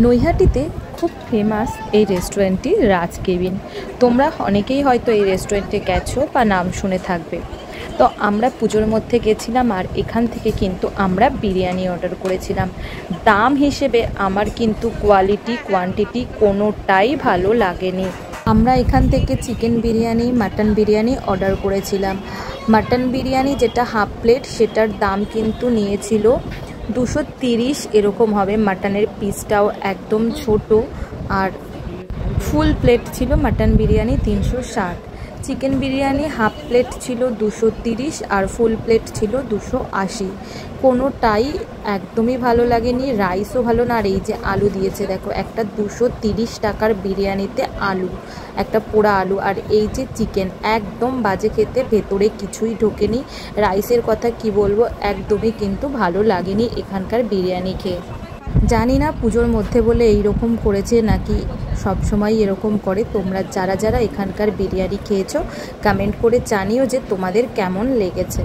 নৈহাটিতে খুব ফেমাস এই রেস্টুরেন্টটি রাজ কেবিন। তোমরা অনেকেই হয়তো এই রেস্টুরেন্টে গেছো বা নাম শুনে থাকবে। তো আমরা পুজোর মধ্যে গেছিলাম আর এখান থেকে কিন্তু আমরা বিরিয়ানি অর্ডার করেছিলাম। দাম হিসেবে আমার কিন্তু কোয়ালিটি কোয়ান্টিটি কোনোটাই ভালো লাগেনি। আমরা এখান থেকে chicken biryani mutton biryani order করেছিলাম। মাটন বিরিয়ানি যেটা হাফ প্লেট সেটার দাম কিন্তু নিয়েছিল 230 এরকম হবে। মাটনের পিসটাও একদম ছোট আর ফুল প্লেট ছিল mutton biryani 360। Chicken biryani half plate ছিল 230 আর ফুল প্লেট ছিল 280। কোনোটাই একদমই ভালো লাগেনি, রাইসও ভালো না। আর এই যে আলু দিয়েছে দেখো, একটা 230 টাকার বিরিয়ানিতে আলু, একটা পোড়া আলু। আর এই যে চিকেন একদম বাজে খেতে, ভেতরে কিছুই ঢোকেনি। রাইসের কথা কি বলবো, একদমই কিন্তু ভালো লাগেনি এখানকার বিরিয়ানি খেয়ে। জানি না পুজোর মধ্যে বলে এই রকম করেছে নাকি সব সময় এরকম করে। তোমরা যারা যারা এখানকার বিরিয়ানি খেয়েছো কমেন্ট করে জানিও যে তোমাদের কেমন লেগেছে।